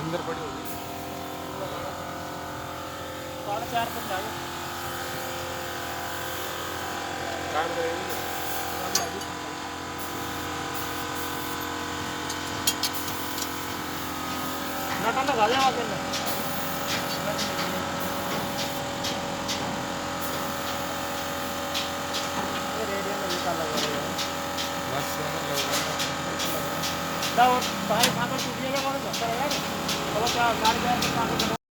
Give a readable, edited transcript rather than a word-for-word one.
अंदर पड़ी होगी। 4.5 फुट लागे काम करेगी नटा लगा दे आगे ना ये रेडियो में निकाल लगा रहे हैं बस लगा ना वो भाई खाकर टूटिएगा कौन सा करेगा तो क्या गाड़ी